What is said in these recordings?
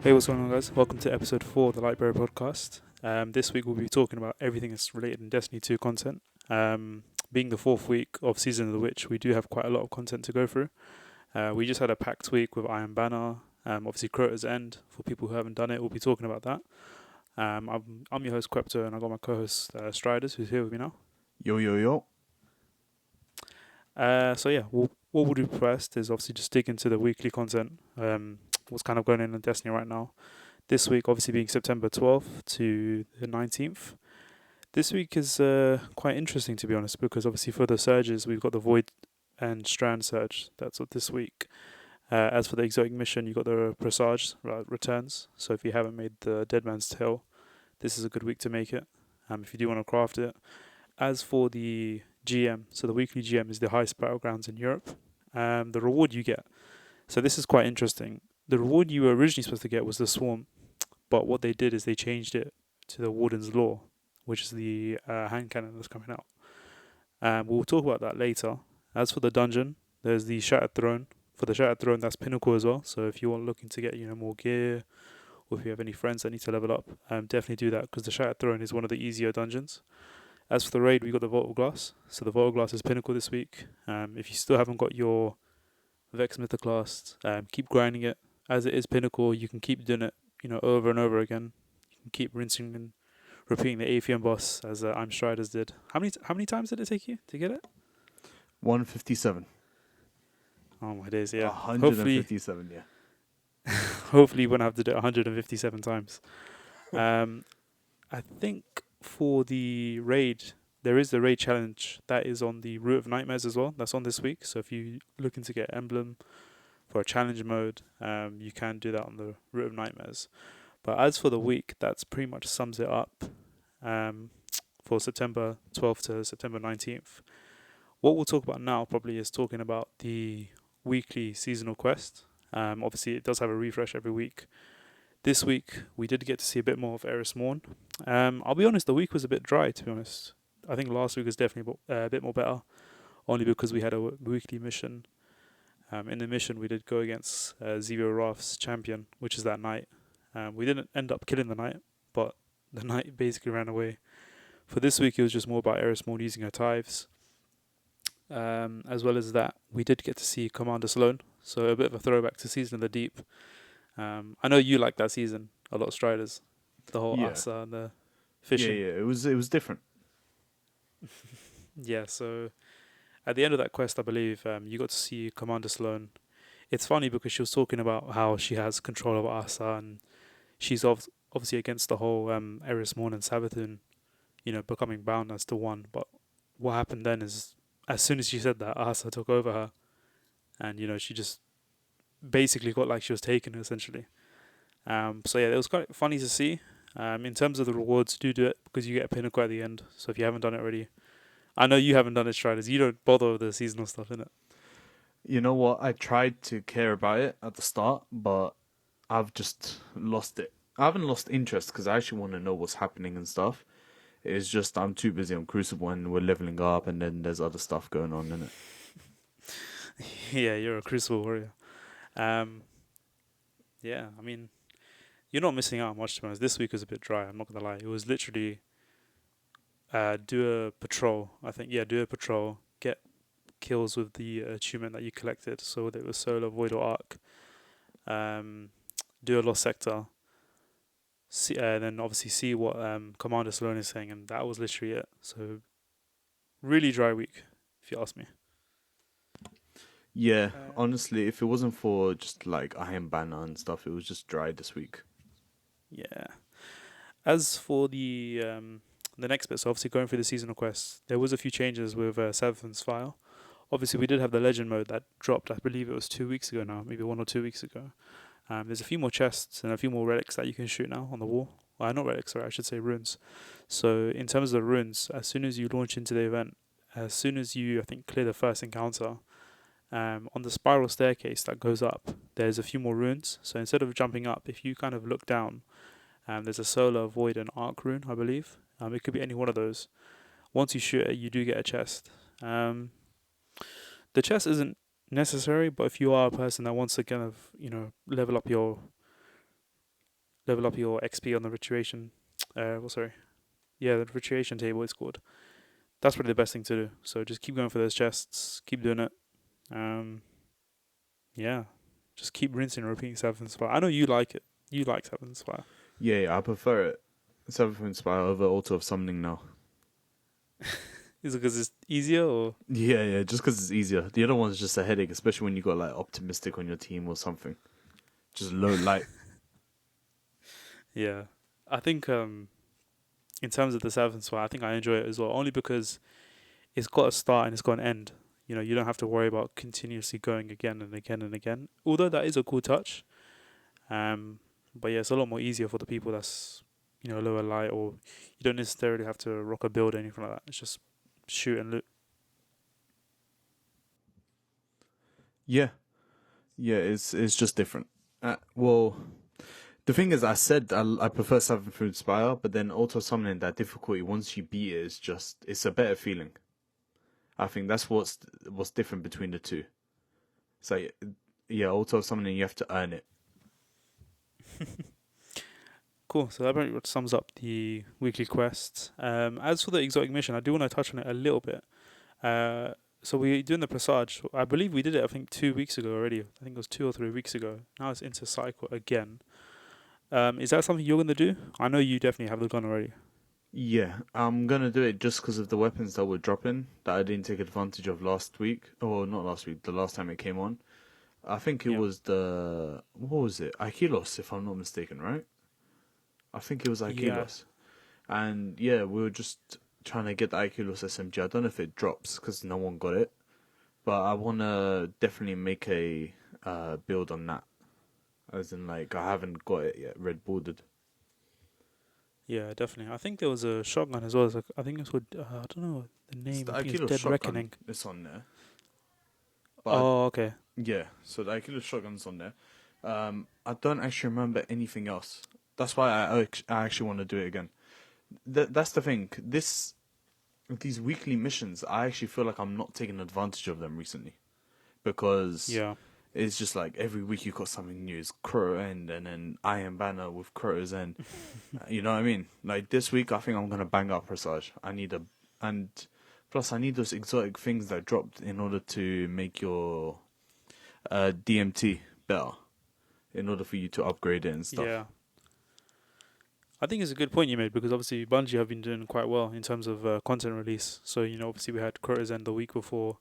Hey, what's going on, guys? Welcome to episode 4 of the LightBearerPod. This week we'll be talking about everything that's related in Destiny 2 content. Being the fourth week of Season of the Witch, we do have quite a lot of content to go through. We just had a packed week with Iron Banner, obviously Crota's End. For people who haven't done it, we'll be talking about that. I'm your host, Quepto, and I've got my co-host, Striders, who's here with me now. Yo, yo, yo. What we'll do first is obviously just dig into the weekly content, what's kind of going on in Destiny right now. This week, obviously being September 12th to the 19th. This week is quite interesting, to be honest, because obviously for the surges, we've got the Void and Strand surge. That's what this week. As for the exotic mission, you've got the Presage returns. So if you haven't made the Dead Man's Tale, this is a good week to make it. If you do want to craft it. As for the GM, so the weekly GM is the highest battlegrounds in Europe. The reward you get. So this is quite interesting. The reward you were originally supposed to get was the Swarm, but what they did is they changed it to the Warden's Law, which is the hand cannon that's coming out. We'll talk about that later. As for the dungeon, there's the Shattered Throne. For the Shattered Throne, that's Pinnacle as well. So if you are looking to get more gear, or if you have any friends that need to level up, definitely do that because the Shattered Throne is one of the easier dungeons. As for the raid, we got the Vault of Glass. So the Vault of Glass is Pinnacle this week. If you still haven't got your Vex Mythoclast, keep grinding it. As it is Pinnacle, you can keep doing it, over and over again. You can keep rinsing and repeating the AFM boss as I'm Striders did. How many times did it take you to get it? 157. Oh my days, yeah. 157, Hopefully you won't have to do it 157 times. Um, I think for the raid, there is the raid challenge that is on the Root of Nightmares as well. That's on this week. So if you're looking to get emblem for a challenge mode, you can do that on the Root of Nightmares. But as for the week, that's pretty much sums it up for September 12th to September 19th. What we'll talk about now probably is talking about the weekly seasonal quest. Obviously, it does have a refresh every week. This week, we did get to see a bit more of Eris Morn. I'll be honest, the week was a bit dry, to be honest. I think last week was definitely a bit more better, only because we had a weekly mission. In the mission, we did go against Zero Wrath's champion, which is that knight. We didn't end up killing the knight, but the knight basically ran away. For this week, it was just more about Eris Morn using her tithes. As well as that, we did get to see Commander Sloan, so a bit of a throwback to Season of the Deep. I know you like that season a lot, Striders. The whole Yeah. Asa and the Yeah, fishing. yeah. It was different. Yeah, so at the end of that quest, I believe you got to see Commander Sloan. It's funny because she was talking about how she has control over Asa and she's obviously against the whole Eris Morn and Savathun, becoming bound as to one. But what happened then is, as soon as she said that, Asa took over her, and she just basically got like she was taken essentially. So yeah, it was quite funny to see. In terms of the rewards, do it because you get a pinnacle at the end. So if you haven't done it already, I know you haven't done it, Striders. You don't bother with the seasonal stuff, innit? You know what? I tried to care about it at the start, but I've just lost it. I haven't lost interest because I actually want to know what's happening and stuff. It's just I'm too busy on Crucible and we're leveling up, and then there's other stuff going on in it. Yeah, you're a Crucible warrior. Um, yeah, I mean, you're not missing out on much, to be honest. This week was a bit dry. I'm not gonna lie. It was literally do a patrol. I think do a patrol. Get kills with the achievement that you collected. So whether it was Solar, Void, or Arc. Do a lost sector. See, then obviously see what Commander Sloan is saying, and that was literally it. So really dry week, if you ask me. Yeah, Uh, honestly, if it wasn't for just like Iron Banner and stuff, it was just dry this week. yeah. As for the next bit, so obviously going through the seasonal quests, there was a few changes with Seventh's File. Obviously, we did have the legend mode that dropped. I believe it was 2 weeks ago now, maybe 1 or 2 weeks ago. There's a few more chests and a few more relics that you can shoot now on the wall. Well, not relics, sorry, I should say runes. So in terms of the runes, as soon as you launch into the event, as soon as you, I think, clear the first encounter, on the spiral staircase that goes up, there's a few more runes. So instead of jumping up, if you kind of look down, there's a solar, void, and arc rune, I believe. It could be any one of those. Once you shoot it, you do get a chest. The chest isn't necessary, but if you are a person that wants to kind of level up your level up your XP on the rituation. Sorry, yeah, the rituation table is called. That's probably the best thing to do. So just keep going for those chests, keep doing it. Um, yeah, just keep rinsing and repeating Seventh Spire. I know you like it. You like Seventh Spire. Yeah, I prefer it. Seventh Inspire over Altar of Summoning now. Is it because it's easier or? Yeah, just because it's easier. The other one's just a headache, especially when you got like Optimistic on your team or something. Just low light. Yeah, I think in terms of the Seventh Spire, I think I enjoy it as well, only because it's got a start and it's got an end. You know, you don't have to worry about continuously going again and again and again. Although that is a cool touch. But yeah, it's a lot more easier for the people that's lower light, or you don't necessarily have to rock a build or anything like that. It's just shoot and loot. Yeah, yeah, it's just different. Well, the thing is, I said I prefer Seventh Inspire, but then Auto Summoning, that difficulty once you beat it is just it's a better feeling. I think that's what's different between the two. It's like, yeah, Auto Summoning, you have to earn it. Cool. So that pretty much sums up the weekly quests. As for the exotic mission, I do want to touch on it a little bit. So we're doing the Presage. I believe we did it, I think, 2 weeks ago already. I think it was 2 or 3 weeks ago. Now it's into cycle again. Is that something you're going to do? I know you definitely have the gun already. Yeah, I'm gonna do it just because of the weapons that were dropping that I didn't take advantage of last week, or not last week, the last time it came on. I think it Yeah. was what was it? Aikilos, if I'm not mistaken, right? I think it was Yeah. Aikilos. And yeah, we were just trying to get the Aikilos SMG. I don't know if it drops because no one got it, but I want to definitely make a build on that. As in, like, I haven't got it yet, red bordered. Yeah, definitely. I think there was a shotgun as well. It's like, I think it's called, I don't know the It's name. the I think it's Aikilos Dead shotgun. Reckoning. It's on there. But Oh, okay. yeah, so the Aikilos shotgun's on there. I don't actually remember anything else. That's why I actually want to do it again. That's the thing. These weekly missions, I actually feel like I'm not taking advantage of them recently because Yeah. it's just like every week you got something new. It's Crow End and then Iron Banner with Crow's End. You know what I mean? Like this week, I think I'm gonna bang out Presage. And plus I need those exotic things that dropped in order to make your DMT better. In order for you to upgrade it and stuff. Yeah. I think it's a good point you made because obviously Bungie have been doing quite well in terms of content release. So, obviously we had Crota's End the week before,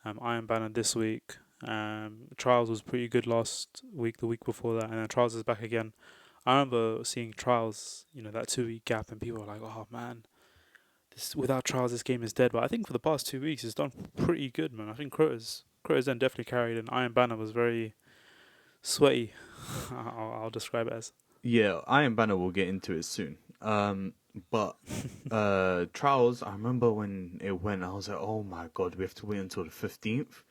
Iron Banner this week. Trials was pretty good last week, the week before that, and then Trials is back again. I remember seeing Trials, that 2 week gap, and people were like, "Oh man, this without Trials, this game is dead." But I think for the past 2 weeks, it's done pretty good, man. I think Crota's End definitely carried, and Iron Banner was very sweaty. I'll describe it as. Yeah, Iron Banner will get into it soon. But Trials, I remember when it went, I was like, oh my god, we have to wait until the 15th.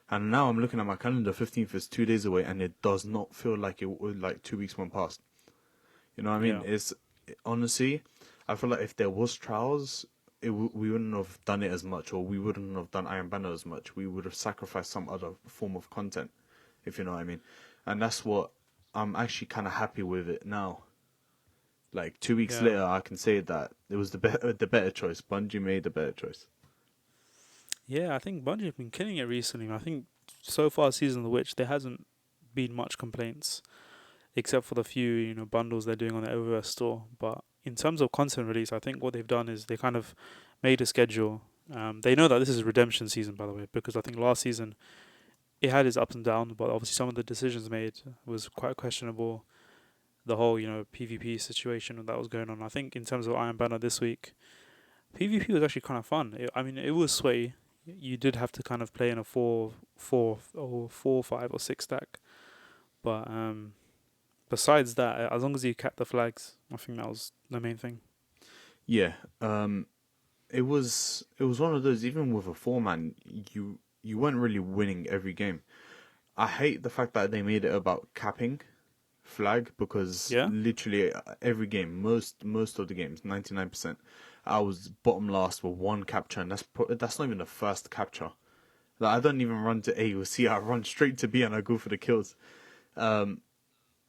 And now I'm looking at my calendar, 15th is 2 days away, and it does not feel like it would, like 2 weeks went past. You know what I mean? Yeah, Honestly, I feel like if there was Trials, we wouldn't have done it as much, or we wouldn't have done Iron Banner as much. We would have sacrificed some other form of content, if you know what I mean. And that's what I'm actually kind of happy with it now. Like 2 weeks yeah. later, I can say that it was the better choice. Bungie made the better choice. Yeah, I think Bungie have been killing it recently. I think so far, Season of the Witch, there hasn't been much complaints, except for the few bundles they're doing on the Everywhere store. But in terms of content release, I think what they've done is they kind of made a schedule. They know that this is redemption season, by the way, because I think last season it had its ups and downs, but obviously some of the decisions made was quite questionable. The whole PvP situation that was going on. I think in terms of Iron Banner this week, PvP was actually kind of fun. It was sway. You did have to kind of play in a 4, 5, or 6 stack. But besides that, as long as you kept the flags, I think that was the main thing. Yeah, it was one of those. Even with a 4-man, you weren't really winning every game. I hate the fact that they made it about capping flag because Yeah? literally every game, most of the games, 99%, I was bottom last with one capture, and that's not even the first capture. Like, I don't even run to A or C. I run straight to B and I go for the kills. And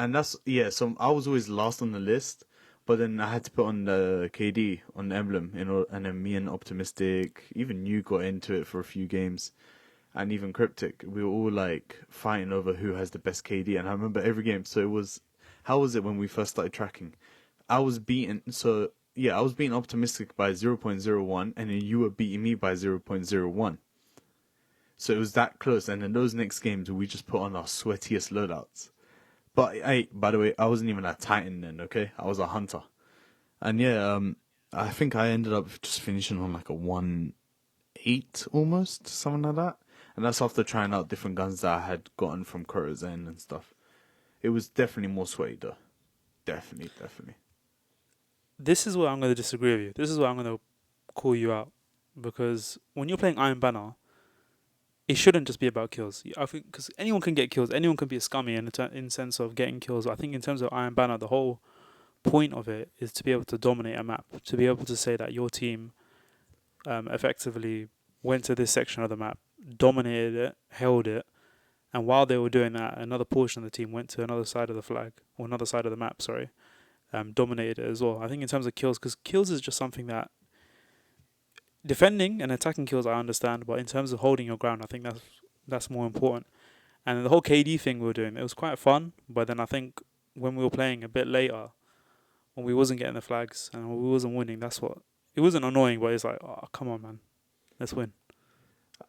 And that's yeah. So I was always last on the list, but then I had to put on the KD on the emblem, and then me and Optimistic, even you got into it for a few games, and even Cryptic. We were all like fighting over who has the best KD, and I remember every game. So it was, how was it when we first started tracking? I was beaten. So yeah, I was beating Optimistic by 0.01, and then you were beating me by 0.01. So it was that close, and in those next games, we just put on our sweatiest loadouts. But hey, by the way, I wasn't even a Titan then, okay? I was a Hunter. And yeah, I think I ended up just finishing on like a 1.8 almost, something like that. And that's after trying out different guns that I had gotten from Kurozen and stuff. It was definitely more sweaty though. Definitely, definitely. This is where I'm going to disagree with you. This is where I'm going to call you out. Because when you're playing Iron Banner, it shouldn't just be about kills. I think because anyone can get kills, anyone can be a scummy in sense of getting kills. I think in terms of Iron Banner, the whole point of it is to be able to dominate a map, to be able to say that your team effectively went to this section of the map, dominated it, held it, and while they were doing that, another portion of the team went to another side of the flag or another side of the map. Sorry, dominated it as well. I think in terms of kills, because kills is just something that defending and attacking kills I understand, but in terms of holding your ground, I think that's more important. And the whole KD thing we were doing, it was quite fun. But then I think when we were playing a bit later, when we wasn't getting the flags and we wasn't winning, that's what it wasn't annoying, but it's like, oh come on, man, let's win.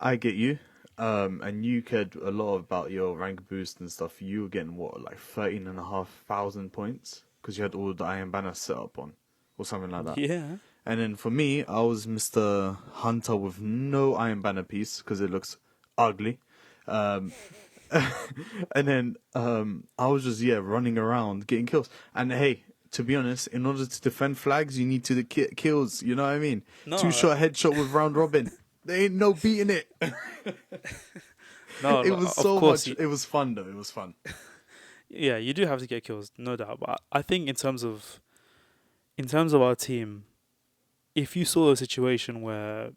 I get you. And you cared a lot about your rank boost and stuff. You were getting what, like 13,500 points? Because you had all the Iron Banner set up on, or something like that. Yeah. And then for me, I was Mr. Hunter with no Iron Banner piece because it looks ugly. Um, and then I was just running around getting kills. And hey, to be honest, in order to defend flags, you need to get kills. You know what I mean? No, 2-shot headshot with round robin. There ain't no beating it. no, It was of so course, much. It was fun though. It was fun. yeah, you do have to get kills, no doubt. But I think in terms of our team, if you saw a situation where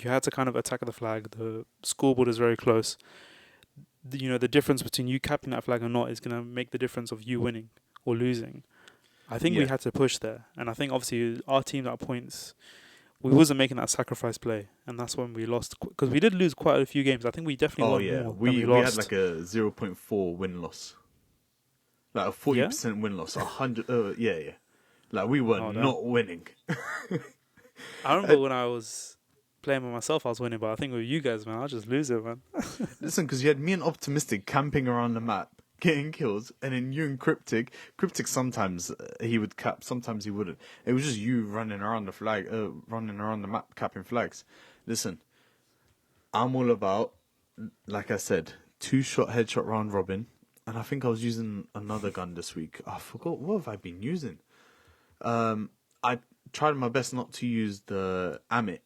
you had to kind of attack the flag, the scoreboard is very close. The difference between you capping that flag or not is gonna make the difference of you winning or losing. I think we Yeah. had to push there, and I think obviously our team at points we wasn't making that sacrifice play, and that's when we lost because we did lose quite a few games. I think we definitely Oh won yeah. more than we We had lost. like a 0.4 win loss. Like a Yeah. 40% win loss. 100. Yeah, yeah. Like we were Oh damn. not winning. I remember And when I was playing by myself, I was winning, but I think with you guys, man, I just lose it, man. listen, because you had me and Optimistic camping around the map, getting kills, and then you and Cryptic. Cryptic sometimes he would cap, sometimes he wouldn't. It was just you running around the flag, running around the map, capping flags. Listen, I'm all about, like I said, 2-shot headshot round robin, and I think I was using another gun this week. I forgot what have I been using. I tried my best not to use the Amit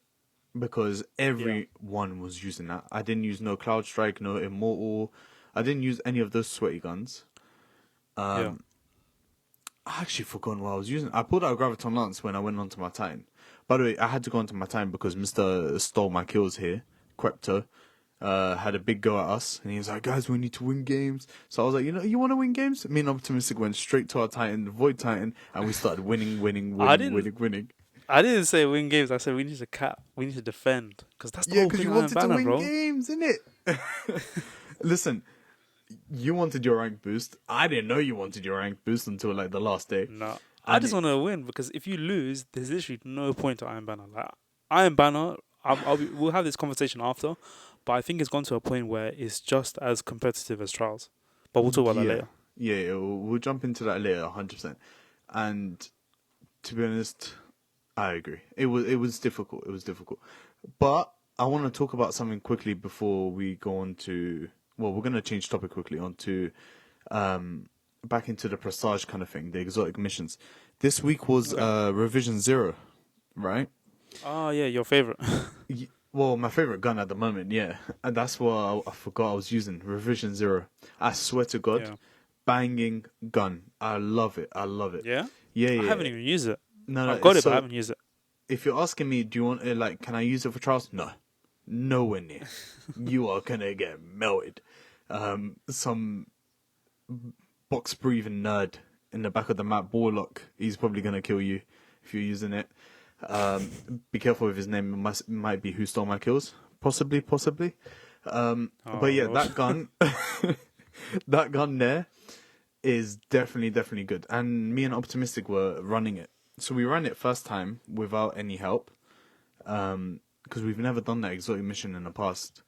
because Yeah. everyone was using that. I didn't use no Cloud Strike, no Immortal. I didn't use any of those sweaty guns. Yeah. I actually forgotten what I was using. I pulled out a Graviton Lance when I went onto my Titan. By the way, I had to go onto my Titan because Mr. stole my kills here. Quepto had a big go at us, and he was like, "Guys, we need to win games." So I was like, you want to win games? Me and Optimistic went straight to our Titan, the Void Titan, and we started winning, winning, I winning, didn't. winning, winning. I didn't say win games. I said we need to cap. We need to defend because that's the Yeah, whole because thing. you Iron wanted to Banner, win bro. games, innit? Listen, you wanted your rank boost. I didn't know you wanted your rank boost until like the last day. No, I And just want to win because if you lose, there's literally no point to Iron Banner. Like Iron Banner, we'll have this conversation after, but I think it's gone to a point where it's just as competitive as Trials. But we'll talk about that yeah, later. yeah, we'll jump into that later, 100%. And to be honest, I agree. It was difficult. It was difficult. But I want to talk about something quickly before we go on to. Well, we're gonna change topic quickly onto back into the prestige kind of thing, the exotic missions. This week was Okay. revision 0, right? Oh yeah, your favorite. Well, my favorite gun at the moment, yeah, and that's what I forgot I was using. Revision 0. I swear to God, Yeah. banging gun. I love it. I love it. Yeah. Yeah, I yeah. haven't even used it. No, no. I've got it, but I So haven't used it. if you're asking me, do you want it? Like, can I use it for trials? No, nowhere near. You are gonna get melted. Some box breathing nerd in the back of the map, Warlock. He's probably gonna kill you if you're using it. Be careful with his name. Might be Who Stole My Kills. Possibly. But yeah, Lord. that gun, that gun there is definitely good. And me and Optimistic were running it. So we ran it first time without any help. Because we've never done that exotic mission in the past.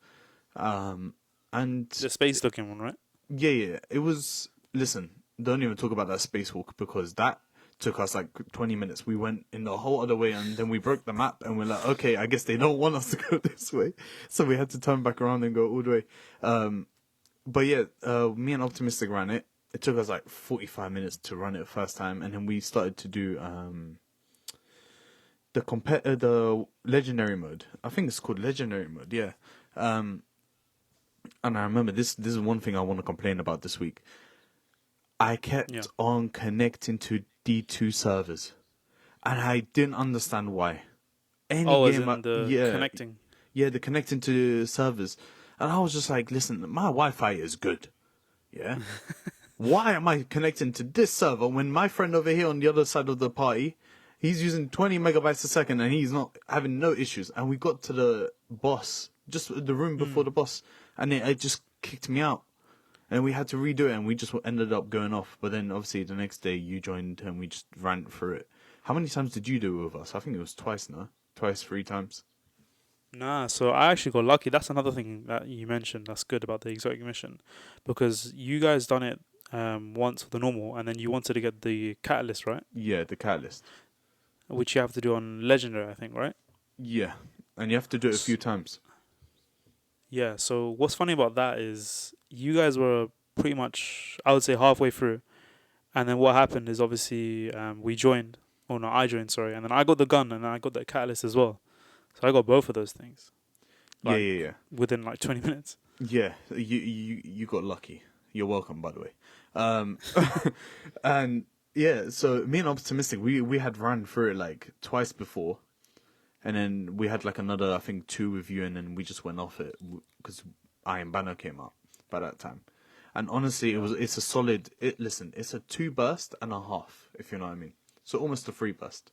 And The space looking one, right? yeah. It was, listen, don't even talk about that spacewalk because that took us like 20 minutes. We went in the whole other way and then we broke the map and we're like, okay, I guess they don't want us to go this way. So we had to turn back around and go all the way. But yeah, me and Optimistic ran it. It took us like 45 minutes to run it first time. And then we started to do the legendary mode. I think it's called legendary mode, yeah. And I remember this is one thing I want to complain about this week. I kept on connecting to D2 servers, and I didn't understand why. Connecting. Yeah, the connecting to servers, and I was just like, listen, my Wi-Fi is good, yeah. Why am I connecting to this server when my friend over here on the other side of the party, he's using 20 megabytes a second and he's not having no issues? And we got to the boss, just the room before the boss, and it just kicked me out. And we had to redo it, and we just ended up going off. But then, obviously, the next day you joined, and we just ran through it. How many times did you do it with us? I think it was twice, no? Twice, 3 times. Nah, so I actually got lucky. That's another thing that you mentioned that's good about the exotic mission. Because you guys done it once for the normal, and then you wanted to get the catalyst, right? Yeah, the catalyst. Which you have to do on legendary, I think, right? Yeah, and you have to do it a few times. Yeah, so what's funny about that is you guys were pretty much, I would say, halfway through. And then what happened is obviously we joined. Oh, no, I joined, sorry. And then I got the gun and then I got the catalyst as well. So I got both of those things. Like, Yeah. Within like 20 minutes. Yeah, you got lucky. You're welcome, by the way. And yeah, so me and Optimistic, we had ran through it like twice before. And then we had like another, I think, 2 with you, and then we just went off it because Iron Banner came out by that time. And honestly, it's a solid. It's a 2 burst and a half, if you know what I mean. So almost a 3 burst.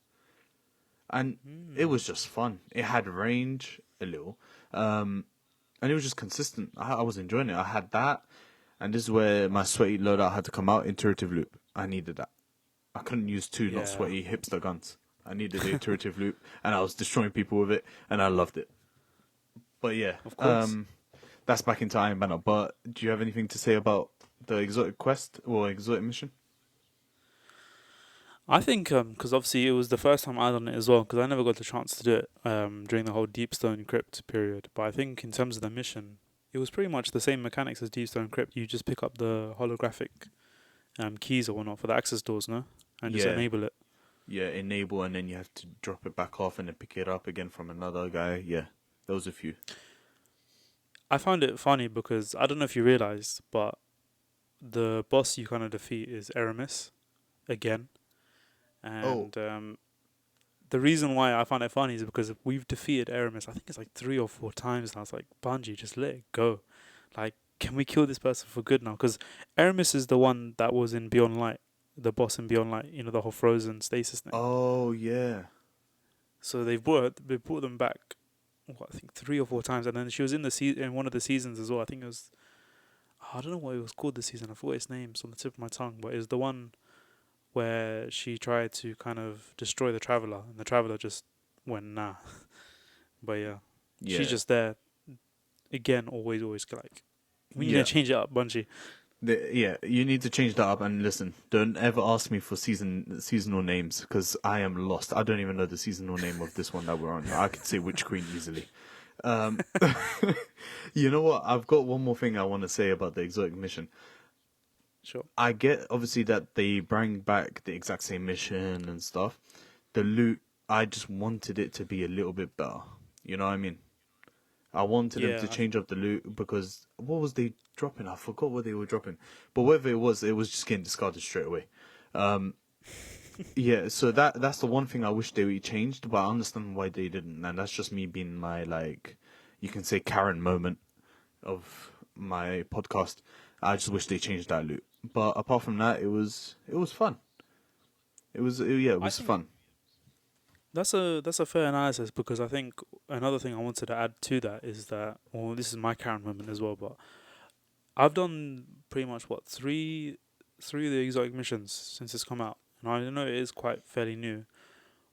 And it was just fun. It had range a little, and it was just consistent. I was enjoying it. I had that, and this is where my sweaty loadout had to come out. Iterative loop. I needed that. I couldn't use 2 not sweaty hipster guns. I needed the iterative loop, and I was destroying people with it, and I loved it. But yeah, of course. That's back into Iron Banner. But do you have anything to say about the exotic quest or exotic mission? I think because obviously it was the first time I done it as well, because I never got the chance to do it during the whole Deepstone Crypt period. But I think in terms of the mission, it was pretty much the same mechanics as Deepstone Crypt. You just pick up the holographic keys or whatnot for the access doors, no? And just enable it. Yeah, enable, and then you have to drop it back off and then pick it up again from another guy. Yeah, there was a few. I found it funny because I don't know if you realised, but the boss you kind of defeat is Aramis again. And the reason why I found it funny is because we've defeated Aramis, I think it's like 3 or 4 times, and I was like, Bungie, just let it go. Like, can we kill this person for good now? Because Aramis is the one that was in Beyond Light, the boss in Beyond Light, you know, the whole frozen stasis thing. Oh, yeah. So they brought them back, I think 3 or 4 times, and then she was in in one of the seasons as well. I think it was, I don't know what it was called this season. I forgot its name. It's on the tip of my tongue, but it was the one where she tried to kind of destroy the Traveler, and the Traveler just went nah. But yeah, she's just there again. Always like, we need to change it up, Bungie. You need to change that up. And listen, don't ever ask me for seasonal names because I am lost. I don't even know the seasonal name of this one that we're on. I could say Witch Queen easily. You know what? I've got one more thing I want to say about the exotic mission. Sure. I get obviously that they bring back the exact same mission and stuff. The loot, I just wanted it to be a little bit better. You know what I mean? I wanted them to change up the loot because what was they dropping? I forgot what they were dropping. But whatever it was just getting discarded straight away. Yeah, so that's the one thing I wish they changed, but I understand why they didn't. And that's just me being my, like, you can say Karen moment of my podcast. I just wish they changed that loot. But apart from that, it was fun. It I was think fun. that's a fair analysis because I think another thing I wanted to add to that is that, well, this is my Karen moment as well, but I've done pretty much what three of the exotic missions since it's come out, and I know it is quite fairly new.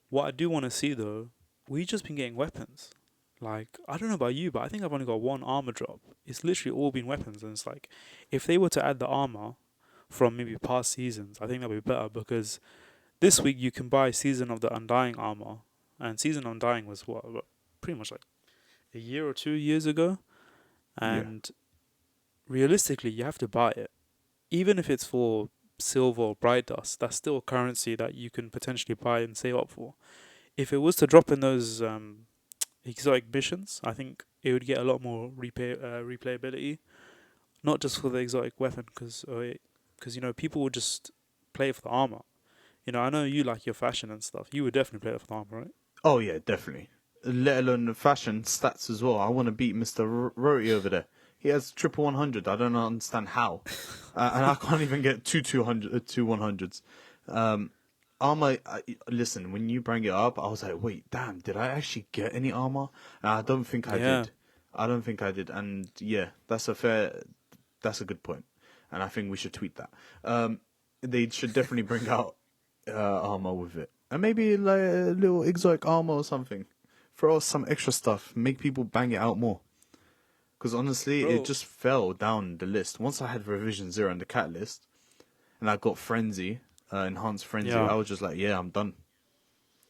What I do want to see though, we just been getting weapons. Like I don't know about you, but I think I've only got one armor drop. It's literally all been weapons, and it's like if they were to add the armor from maybe past seasons, I think that'd be better because this week you can buy Season of the Undying armor, and Season of Undying was what pretty much like a year or 2 years ago, Yeah. and realistically you have to buy it, even if it's for silver or bright dust. That's still a currency that you can potentially buy and save up for. If it was to drop in those exotic missions, I think it would get a lot more replayability, not just for the exotic weapon, because people would just play for the armor. I know you like your fashion and stuff. You would definitely play it for the armor, right? Oh yeah, definitely. Let alone the fashion stats as well. I want to beat Mr. Roti over there. He has triple 100. I don't understand how, and I can't even get two 100s. Um, armor. Listen, when you bring it up, I was like, wait, damn, did I actually get any armor? And I don't think I Yeah. did. I don't think I did. And yeah, That's a good point, and I think we should tweet that. They should definitely bring out armor with it, and maybe like a little exotic armor or something. Throw us some extra stuff, make people bang it out more. Because honestly, it Bro, just fell down the list. Once I had Revision Zero and the cat list, and I got Frenzy, Enhanced Frenzy, yeah. I was just like, yeah, I'm done.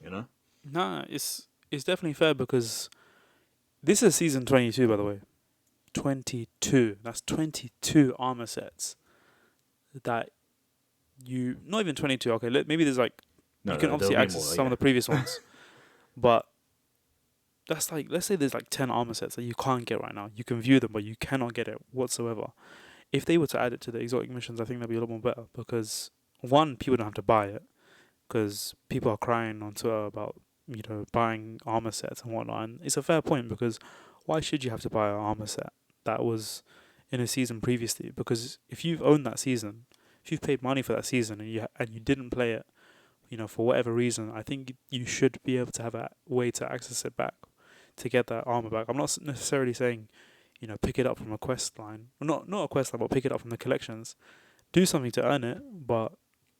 You know? Nah, it's definitely fair because this is season 22, by the way. 22. That's 22 armor sets that not even 22. Okay, maybe there's like you No, can no, there'll obviously be access more. some of Yeah, the previous ones, but that's like let's say there's like 10 armor sets that you can't get right now. You can view them, but you cannot get it whatsoever. If they were to add it to the exotic missions, I think that'd be a lot more better because one, people don't have to buy it because people are crying on Twitter about buying armor sets and whatnot. And it's a fair point because why should you have to buy an armor set that was in a season previously? Because if you've owned that season, if you've paid money for that season and you didn't play it, for whatever reason, I think you should be able to have a way to access it back to get that armor back. I'm not necessarily saying pick it up from a quest line, well, not a quest line, but pick it up from the collections. Do something to earn it, but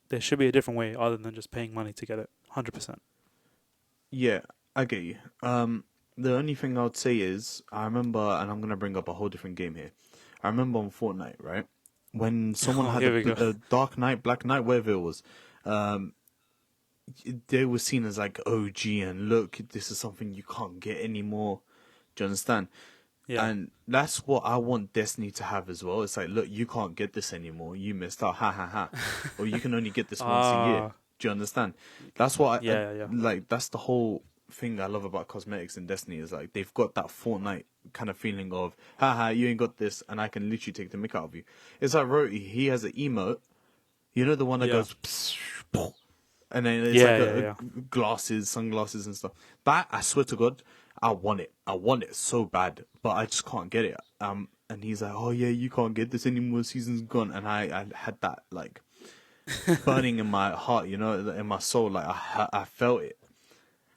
there should be a different way other than just paying money to get it. 100%. yeah, I get you. The only thing I would say is I remember, and I'm gonna bring up a whole different game here. I remember on Fortnite, right? When someone Oh, had here we go. a Dark Knight, Black Knight, whatever it was, um, they were seen as like OG, and look, this is something you can't get anymore. Do you understand? Yeah. And that's what I want Destiny to have as well. It's like, look, you can't get this anymore. You missed out. Ha ha ha. Or you can only get this once a year. Ah, Do you understand? That's what yeah, yeah, like. That's the whole thing I love about cosmetics in Destiny is like they've got that Fortnite kind of feeling of, haha, you ain't got this, and I can literally take the mick out of you. It's like Roti. He has an emote. You know the one that yeah, goes, and then it's like yeah, yeah, a yeah. glasses, sunglasses, and stuff. That I swear to God, I want it. I want it so bad, but I just can't get it. And he's like, "Oh yeah, you can't get this anymore. Season's gone." And I had that like burning in my heart, in my soul. Like I felt it.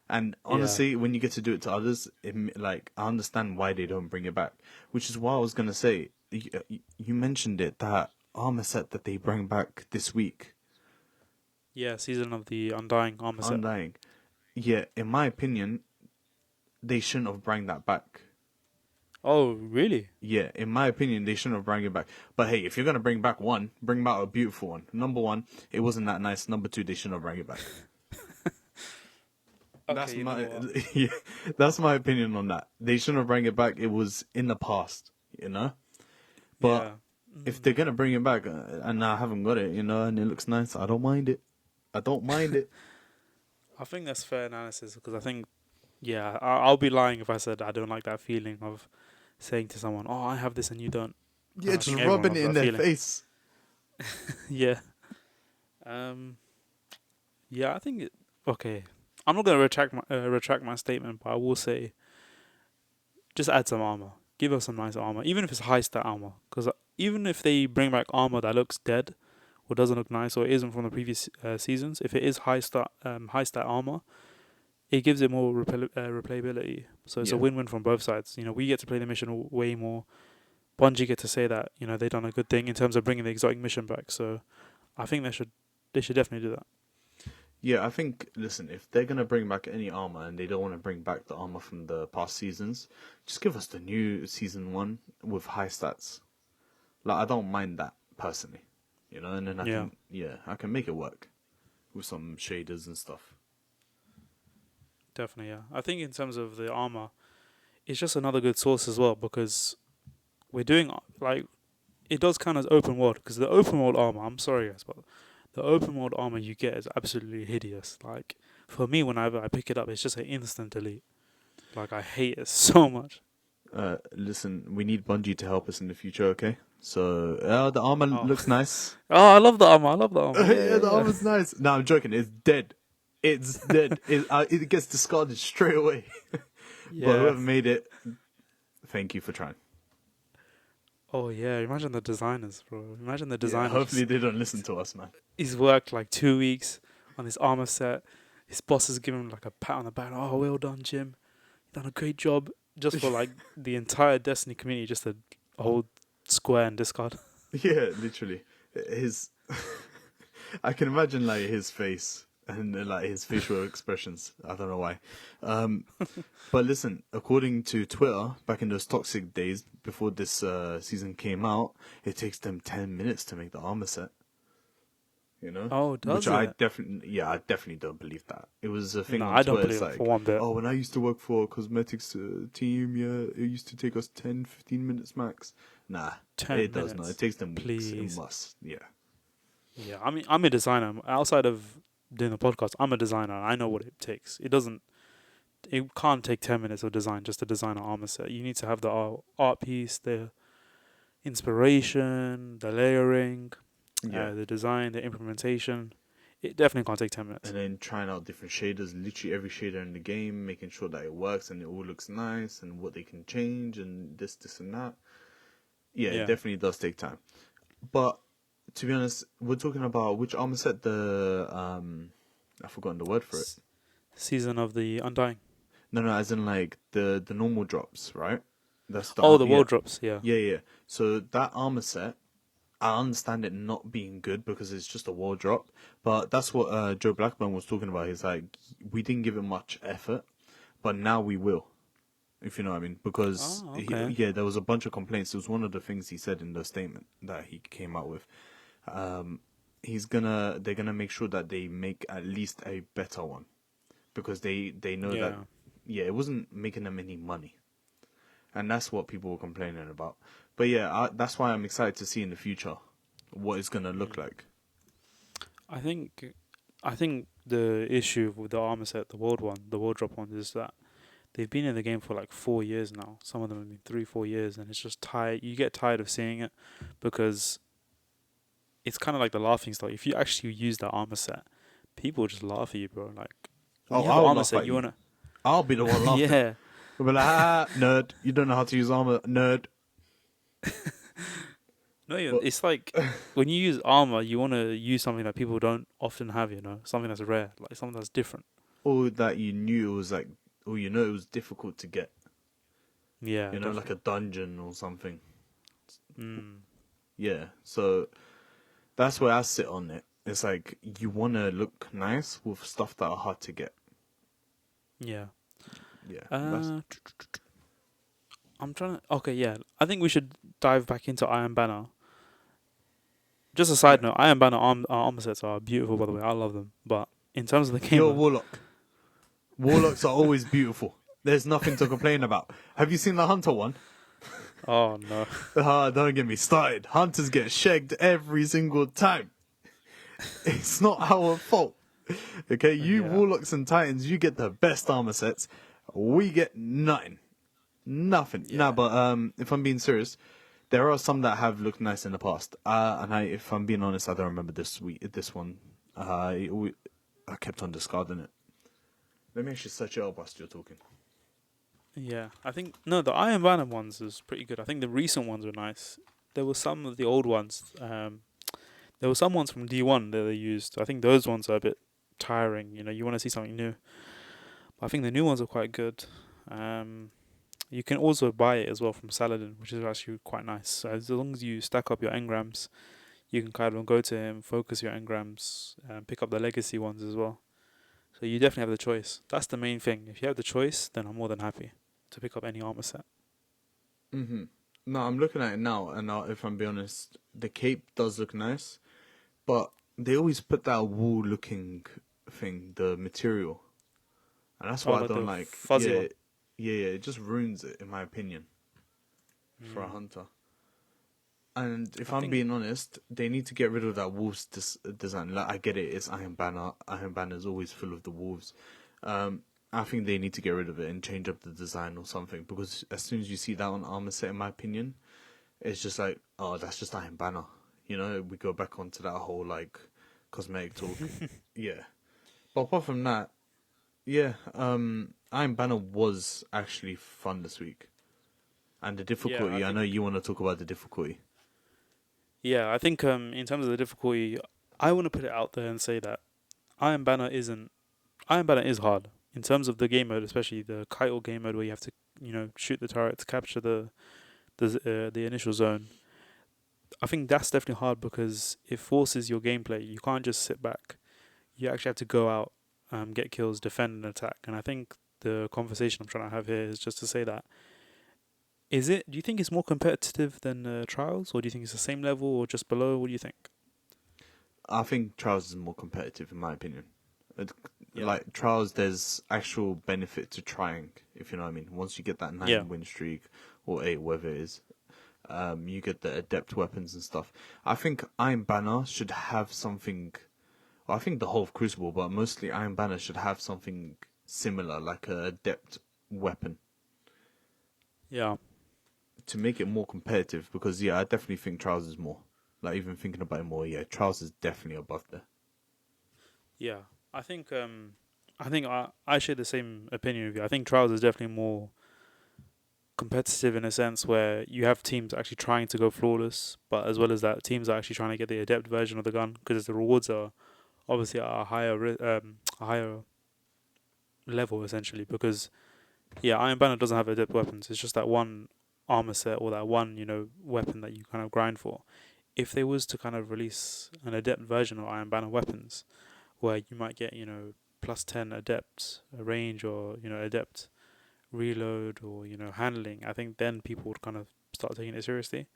And Yeah. honestly, when you get to do it to others, like I understand why they don't bring it back. Which is why I was gonna say, you mentioned it, that armor set that they bring back this week, Yeah, Season of the Undying armor set. Undying. Yeah, in my opinion, they shouldn't have bring that back. Oh, really? Yeah, in my opinion, they shouldn't have bring it back. But hey, if you're gonna bring back one, bring back a beautiful one. Number one, it wasn't that nice. Number two, they shouldn't have bring it back. Okay, That's you know my what? yeah, that's my opinion on that. They shouldn't have bring it back. It was in the past, you know. But Yeah. if they're gonna bring it back, and I haven't got it, and it looks nice, I don't mind it. I don't mind it. I think that's fair analysis because I think, yeah, I'll be lying if I said I don't like that feeling of saying to someone, "Oh, I have this and you don't." Yeah, And I just think everyone rubbing loves it in that their feeling. face. Yeah. Um. Yeah, I think okay. I'm not gonna retract my statement, but I will say just add some armor. Give us some nice armor, even if it's high stat armor. Because even if they bring back armor that looks dead, or doesn't look nice or isn't from the previous seasons, if it is high stat armor, it gives it more replayability. So it's a Yeah. win-win from both sides. We get to play the mission way more. Bungie get to say that they've done a good thing in terms of bringing the exotic mission back. So I think they should definitely do that. Yeah, I think, listen, if they're going to bring back any armor and they don't want to bring back the armor from the past seasons, just give us the new season 1 with high stats. Like, I don't mind that, personally. And then Yeah. I can make it work with some shaders and stuff. Definitely, yeah. I think in terms of the armor, it's just another good source as well because we're doing it does count as open world because the open world armor. I'm sorry guys, but the open world armor you get is absolutely hideous. Like for me, whenever I pick it up, it's just an instant delete. Like I hate it so much. Listen, we need Bungie to help us in the future, okay? So, the armor Oh, looks nice. oh, I love the armor. I love the armor. Yeah, Yeah, yeah, the yeah. armor's nice. No, I'm joking. It's dead. It's dead. It gets discarded straight away. But Yeah. whoever made it, thank you for trying. Oh yeah. Imagine the designers, bro. Imagine the Yeah, designers. hopefully they don't listen to us, man. He's worked like 2 weeks on his armor set. His boss has given him like a pat on the back. Oh, well done, Jim. You've done a great job. Just for like the entire Destiny community, just to hold square and discard. Yeah, literally. His, I can imagine like his face and like his facial expressions. I don't know why. But listen, according to Twitter, back in those toxic days before this season came out, it takes them 10 minutes to make the armor set. Oh, does Which I it? definitely don't believe that. It was a thing No, on I don't Twitter. It's believe it for like, one bit. oh, when I used to work for a cosmetics team, yeah, it used to take us 10, 15 minutes max. Nah, 10 it does minutes. not. It takes them weeks. Please. It must, yeah. Yeah, I mean, I'm a designer. Outside of doing the podcast, I'm a designer. I know what it takes. It can't take 10 minutes of design just to design an armor set. You need to have the art piece, the inspiration, the layering, Yeah. the design, the implementation. It definitely can't take 10 minutes. And then trying out different shaders, literally every shader in the game, making sure that it works and it all looks nice and what they can change and this, and that. Yeah, Yeah. it definitely does take time. But to be honest, we're talking about which armor set, I've forgotten the word for it. Season of the Undying. No, as in like the normal drops, right? That's The yeah. world drops, yeah. Yeah. So that armor set, I understand it not being good because it's just a wall drop, but that's what Joe Blackburn was talking about. He's like, we didn't give it much effort, but now we will, if you know what I mean. Because Oh, okay. there was a bunch of complaints. It was one of the things he said in the statement that he came out with. They're gonna make sure that they make at least a better one, because they know that it wasn't making them any money, and that's what people were complaining about. But yeah, that's why I'm excited to see in the future what it's gonna look like. I think the issue with the armor set, the world drop one, is that they've been in the game for like 4 years now. Some of them have been 3-4 years, and it's just tired. You get tired of seeing it because it's kind of like the laughing stock. If you actually use that armor set, people just laugh at you, bro. Like when you have an I'll armor laugh set, at you you. wanna I'll be the one laughing. yeah. We'll be like, nerd, you don't know how to use armor, nerd. No, But- it's like when you use armor, you want to use something that people don't often have. Something that's rare, like something that's different. Or that you knew it was like, or it was difficult to get. Yeah, Like definitely. a dungeon or something. Mm. Yeah, so that's where I sit on it. It's like you want to look nice with stuff that are hard to get. Yeah. Yeah. I'm trying to. Okay, yeah. I think we should dive back into Iron Banner. Just a side note, Iron Banner armor sets are beautiful, by the way. I love them. But in terms of the game, You're a warlock. Warlocks are always beautiful. There's nothing to complain about. Have you seen the Hunter one? oh no, Don't get me started. Hunters get shagged every single time. It's not our fault. Okay, you Yeah. Warlocks and Titans, you get the best armor sets. We get nothing. Nothing. Yeah. Nah, but if I'm being serious, there are some that have looked nice in the past. If I'm being honest, I don't remember this one. I kept on discarding it. Let me actually search it up whilst you're talking. yeah. I think the Iron Banner ones is pretty good. I think the recent ones were nice. There were some of the old ones. There were some ones from D1 that they used. I think those ones are a bit tiring. You want to see something new. But I think the new ones are quite good. Um, you can also buy it as well from Saladin, which is actually quite nice. So as long as you stack up your engrams, you can kind of go to him, focus your engrams, pick up the legacy ones as well. So you definitely have the choice. That's the main thing. If you have the choice, then I'm more than happy to pick up any armor set. Mhm. No, I'm looking at it now, and if I'm being honest, the cape does look nice, but they always put that wool-looking thing, the material, and that's Oh, what I like don't the like. fuzzy Yeah, one. yeah, it just ruins it, in my opinion, for a Mm. hunter. And if I I'm think, being honest, they need to get rid of that wolves design. Like, I get it, it's Iron Banner. Iron Banner is always full of the wolves. I think they need to get rid of it and change up the design or something. Because as soon as you see that on armor set, in my opinion, it's just like, oh, that's just Iron Banner. We go back onto that whole like cosmetic talk. Yeah. But apart from that, yeah, Iron Banner was actually fun this week. And the yeah, I difficulty, I know think, you want to talk about the difficulty. yeah, I think in terms of the difficulty, I want to put it out there and say that Iron Banner isn't. Iron Banner is hard in terms of the game mode, especially the Kite game mode where you have to, shoot the turret to capture the initial zone. I think that's definitely hard because it forces your gameplay. You can't just sit back. You actually have to go out, get kills, defend, and attack. And I think the conversation I'm trying to have here is just to say that is it? Do you think it's more competitive than Trials, or do you think it's the same level or just below? What do you think? I think Trials is more competitive, in my opinion. It, Yeah, like Trials, there's actual benefit to trying, if you know what I mean. Once you get that yeah, 9 win streak or 8, whatever it is, you get the adept weapons and stuff. I think Iron Banner should have something. Well, I think the whole of Crucible, but mostly Iron Banner should have something similar, like a adept weapon, yeah, to make it more competitive. Because yeah, I definitely think Trials is more. Like, even thinking about it more, yeah, Trials is definitely above there. yeah. I think I share the same opinion with you. I think Trials is definitely more competitive in a sense where you have teams actually trying to go flawless, but as well as that, teams are actually trying to get the adept version of the gun because the rewards are obviously at a higher level essentially. Because yeah, Iron Banner doesn't have adept weapons. It's just that one armor set or that one weapon that you kind of grind for. If they was to kind of release an adept version of Iron Banner weapons, where you might get +10 adept range or adept reload or handling, I think then people would kind of start taking it seriously.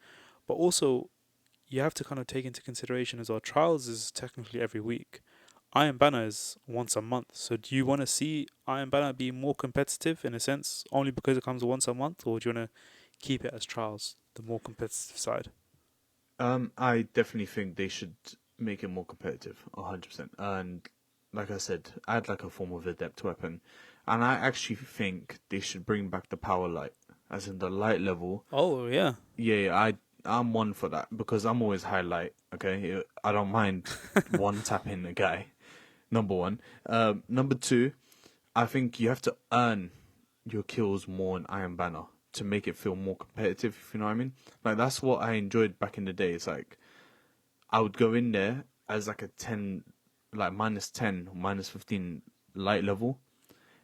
But also you have to kind of take into consideration as well. Trials is technically every week. Iron Banner is once a month. So do you want to see Iron Banner be more competitive in a sense only because it comes once a month, or do you want to keep it as Trials, the more competitive side? I definitely think they should make it more competitive, 100%. And like I said, add like a form of adept weapon. And I actually think they should bring back the power light, as in the light level. Oh yeah. Yeah, yeah, I'm one for that because I'm always highlight. Okay, I don't mind one tapping a guy. Number one. Number two, I think you have to earn your kills more in Iron Banner to make it feel more competitive, if you know what I mean. Like, that's what I enjoyed back in the day. It's like I would go in there as like a 10, like -10 or -15 light level,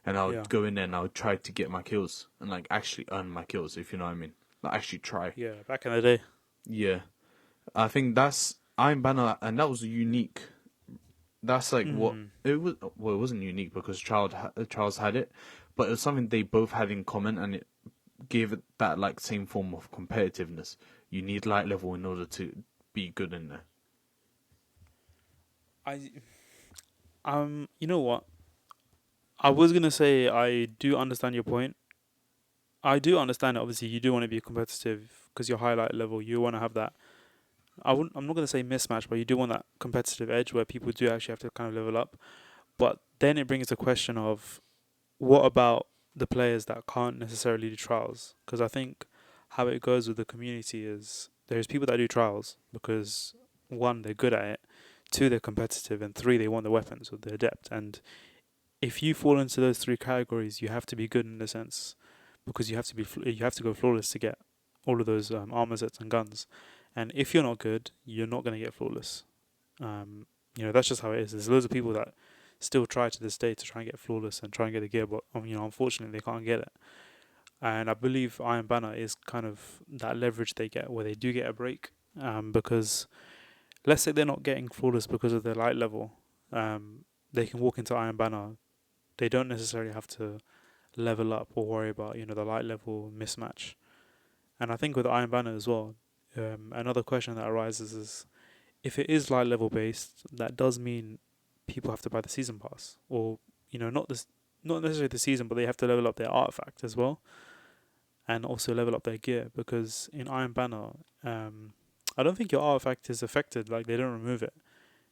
and I would Yeah. go in there and I would try to get my kills and like actually earn my kills, if you know what I mean. Like, actually try. Yeah. Back in the day. Yeah, I think that's Iron Banner, and that was unique. That's like what Hmm. it was. Well, it wasn't unique because Charles had it, but it was something they both had in common, and it gave it that like same form of competitiveness. You need light level in order to be good in there. I you know what? I was gonna say I do understand your point. I do understand it. Obviously, you do want to be competitive because your highlight level. You want to have that. I'm not gonna say mismatch, but you do want that competitive edge where people do actually have to kind of level up. But then it brings the question of what about the players that can't necessarily do trials? Because I think how it goes with the community is there's people that do trials because one, they're good at it, two, they're competitive, and three, they want the weapons or they're adept. And if you fall into those three categories, you have to be good in a sense because you have to go flawless to get all of those armor sets and guns. And if you're not good, you're not going to get flawless. That's just how it is. There's loads of people that still try to this day to try and get flawless and try and get the gear, but unfortunately they can't get it. And I believe Iron Banner is kind of that leverage they get where they do get a break. Because let's say they're not getting flawless because of their light level, they can walk into Iron Banner. They don't necessarily have to level up or worry about the light level mismatch. And I think with Iron Banner as well, another question that arises is if it is light level based, that does mean people have to buy the season pass, or not necessarily the season, but they have to level up their artifact as well, and also level up their gear because in Iron Banner, I don't think your artifact is affected. Like they don't remove it;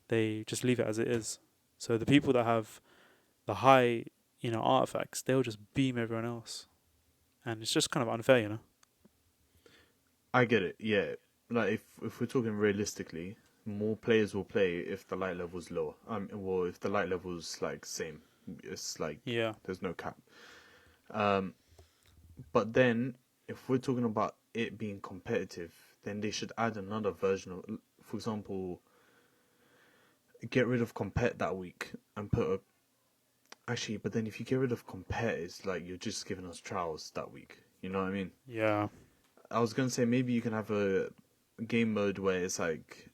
they just leave it as it is. So the people that have the high, artifacts, they'll just beam everyone else, and it's just kind of unfair. I get it. Yeah, like if we're talking realistically, more players will play if the light level's lower. Well, if the light level's like same, it's like Yeah, there's no cap. Um, but then if we're talking about it being competitive, then they should add another version of, for example, get rid of compet that week and put a. Actually, but then if you get rid of compet, it's like you're just giving us trials that week. You know what I mean? yeah, I was gonna say maybe you can have a game mode where it's like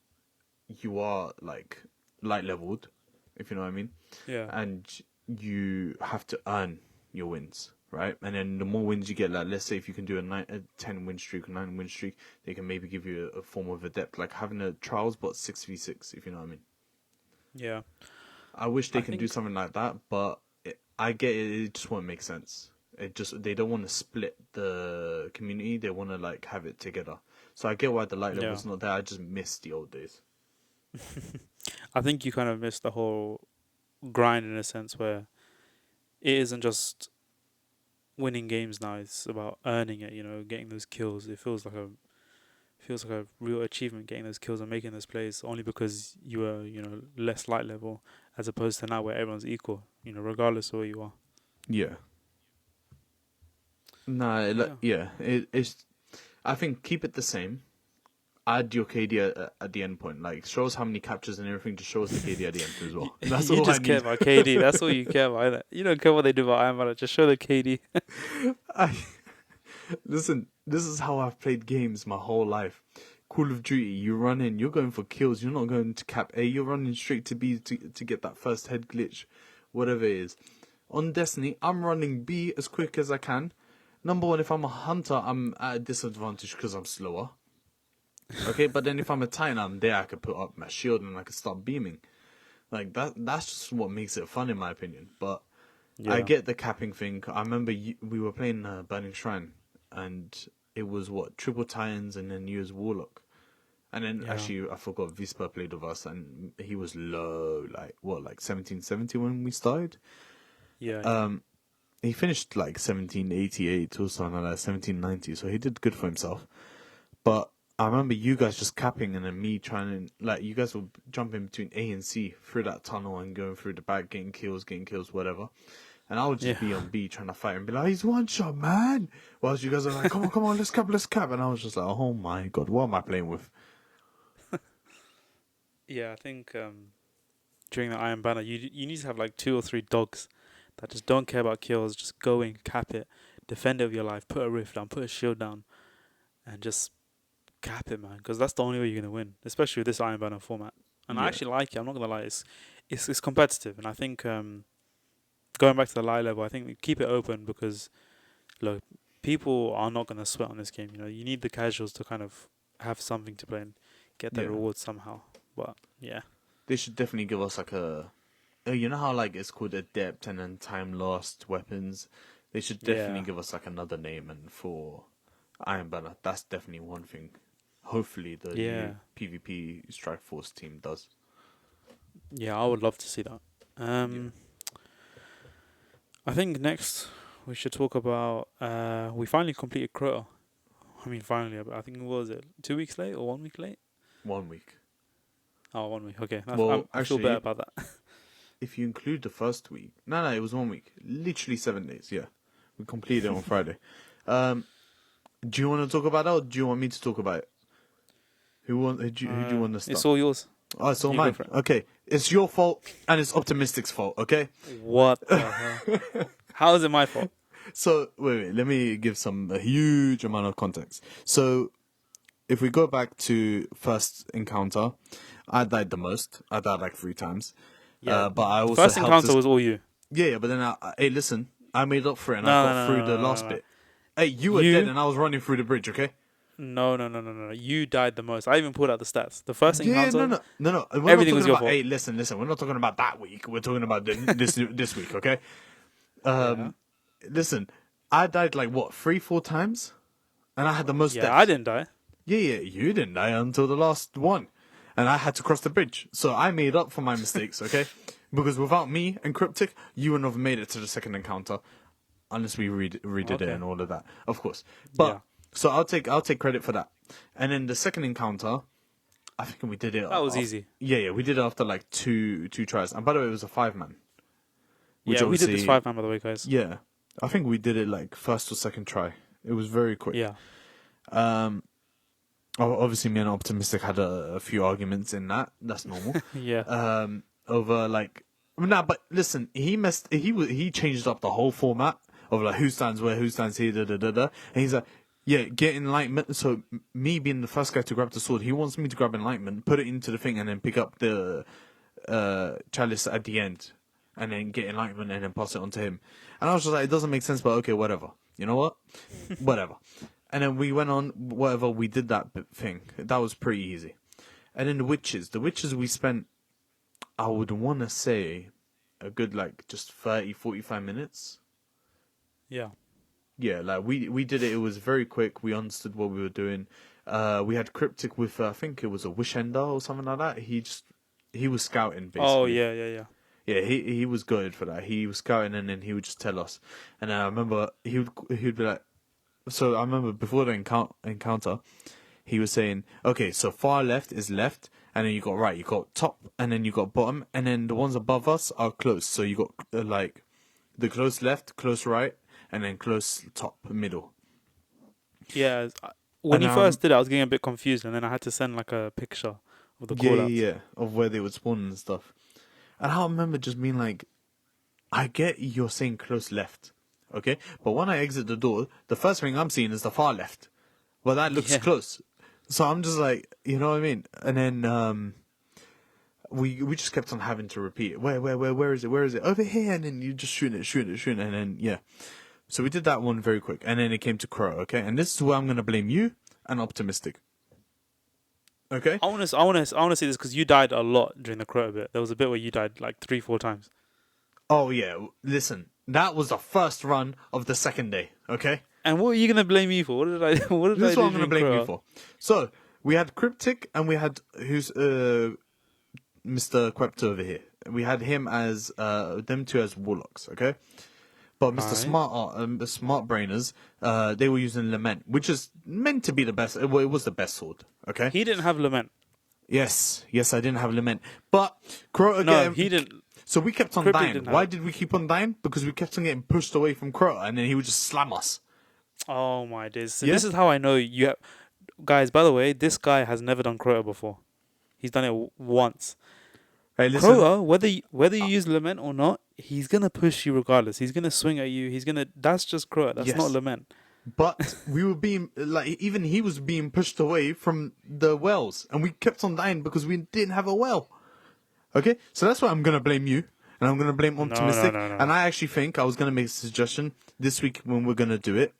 you are like light leveled, if you know what I mean, yeah, and you have to earn your wins, right? And then the more wins you get, like let's say if you can do a 10 win streak or 9 win streak, they can maybe give you a form of adept, like having a trials but 6v6, if you know what I mean. yeah. I wish they I can do think something like that, but I get it. It just won't make sense. It just they don't want to split the community. They want to like have it together. So I get why the light yeah. level's not there. I just miss the old days. I think you kind of missed the whole grind in a sense where it isn't just winning games now. It's about earning it. Getting those kills. It feels like a real achievement getting those kills and making those plays only because you were less light level as opposed to now where everyone's equal. Regardless of where you are. Yeah. Nah, Yeah. yeah. It's. I think keep it the same. Add your KD at the end point. Like show us how many captures and everything. Just show us the KD at the end as well. That's You all I just care need. about KD. That's all you care about. Innit? You don't care what they do about Iron Man. Just show the KD. I listen. This is how I've played games my whole life. Call of Duty, you run in, you're going for kills, you're not going to cap A, you're running straight to B to get that first head glitch, whatever it is. On Destiny, I'm running B as quick as I can. Number one, if I'm a hunter, I'm at a disadvantage because I'm slower. Okay, but then if I'm a Titan, I'm there, I can put up my shield and I can start beaming. Like, that's just what makes it fun, in my opinion. But I Yeah. get the capping thing. I remember we were playing Burning Shrine, and it was what triple Titans, and then you as Warlock, and then Yeah. actually I forgot Vispa played with us, and he was low, like what, like 1770 when we started. Yeah. Yeah. Um, he finished like 1788 or something like that, 1790, so he did good for himself. But I remember you guys just capping, and then me trying to like you guys were jumping between A and C through that tunnel and going through the back, getting kills, whatever. And I would just Yeah. be on B trying to fight and be like, he's one shot, man. Whilst you guys are like, come on, let's cap. And I was just like, oh my god, what am I playing with? Yeah. I think during the Iron Banner, you need to have like 2 or 3 dogs that just don't care about kills. Just go in, cap it, defend it with your life, put a rift down, put a shield down, and just cap it, man. Because that's the only way you're gonna win, especially with this Iron Banner format. And I Yeah, actually like it. I'm not gonna lie. It's competitive, and I think going back to the light level, I think we keep it open because look, people are not gonna sweat on this game. You need the casuals to kind of have something to play and get that yeah. reward somehow. But yeah, They should definitely give us like you know how like it's called adept and then time lost weapons. They should definitely yeah, give us like another name, and for Iron Banner, that's definitely one thing. Hopefully, the new yeah, PvP Strike Force team does. yeah. I would love to see that. Yeah. I think next we should talk about. We finally completed Crota. I mean, finally, but I think what was it 2 weeks late or 1 week late? 1 week. Oh, 1 week. Okay, Well, I feel better actually, about that. if you include the first week, no, it was 1 week. Literally 7 days. Yeah, we completed it on Friday. Um, do you want to talk about that, or do you want me to talk about it? Who do you want to It's start? all yours. Oh, it's all You go mine. for it. Okay, it's your fault and it's Optimistic's fault. Okay. What the hell? How is it my fault? So wait. Let me give a huge amount of context. So if we go back to first encounter, I died the most. I died like 3 times. Yeah, But I the also first helped encounter this. was all you. Yeah. But then hey, listen. I made up for it and I No, got no, no, through the no, no, last no, no. bit. Hey, you were dead You and I was running through the bridge. Okay. no. You died the most. I even pulled out the stats. The first Yeah, encounter, no. We're not everything talking was your about. fault. Hey, listen. We're not talking about that week. We're talking about this week. Okay. Yeah, Listen. I died like what 3-4 times, and I had the most yeah. I deaths. didn't die. Yeah. You didn't die until the last one, and I had to cross the bridge. So I made up for my mistakes. Okay, because without me and Cryptic, you wouldn't have made it to the second encounter, unless we redid it Okay. and all of that, of course. Yeah, But so I'll take credit for that. And then the second encounter, I think we did it. that was After, easy. yeah, we did it after like two tries. And by the way, it was a 5-man, which Yeah, we did this obviously, 5-man by the way, guys. yeah, I think we did it like first or second try. It was very quick. Yeah, Obviously, me and Optimistic had a few arguments in that. That's normal. yeah. Over like, nah, but listen, he changed up the whole format of like who stands where, who stands here, da da da da. And he's like, yeah, get enlightenment. So me being the first guy to grab the sword, he wants me to grab enlightenment, put it into the thing, and then pick up the chalice at the end, and then get enlightenment and then pass it on to him. And I was just like, it doesn't make sense, but okay, whatever. You know what? Whatever. And then we went on, whatever, we did that thing. That was pretty easy. And then the witches we spent, I would want to say, a good like just 30-45 minutes. Yeah. Yeah, like we did it. It was very quick. We understood what we were doing. We had Cryptic with I think it was a wish ender or something like that. He was scouting basically. Oh yeah. Yeah, he was good for that. He was scouting and then he would just tell us. And I remember he would be like, so I remember before the encounter, he was saying, okay, so far left is left, and then you got right, you got top, and then you got bottom, and then the ones above us are close. So you got like the close left, close right, and then close top, middle. Yeah. When And he first did it, I was getting a bit confused, and then I had to send like a picture of the callouts. yeah, of where they would spawn and stuff. And I remember just being like, I get you're saying close left, okay, but when I exit the door, the first thing I'm seeing is the far left. Well, that looks Yeah. close. So I'm just like, you know what I mean? And then we just kept on having to repeat it. Where is it? Where is it? Over here. And then you just shoot it, and then yeah. So we did that one very quick, and then it came to Crow, okay? And this is where I'm gonna blame you and Optimistic. Okay? I want to see this because you died a lot during the Crota bit. There was a bit where you died like 3-4 times. Oh yeah, listen. That was the first run of the second day, okay? And what are you gonna blame me for? What did I? What did This I is do what I'm gonna during blame you Crota? for. So we had Cryptic and we had who's Mr. Quepto over here. We had him as them two as warlocks, okay? But Mr. Right. The Smart Brainers, they were using Lament, which is meant to be the best. Well, it was the best sword, okay? He didn't have lament. Yes, I didn't have Lament, but Crota No, he didn't. So we kept on Cryptic dying. didn't have Why it. did we keep on dying? Because we kept on getting pushed away from Crota, and then he would just slam us. Oh my days! So Yeah? this is how I know you have, guys. By the way, this guy has never done Crota before. He's done it once. Hey, listen. Crota, whether you use lament or not, he's gonna push you regardless. He's gonna swing at you. That's just Crota. That's not Yes. lament. But we were being like, even he was being pushed away from the wells, and we kept on dying because we didn't have a well. Okay, so that's why I'm gonna blame you, and I'm gonna blame Optimistic. No. And I actually think I was gonna make a suggestion this week when we're gonna do it.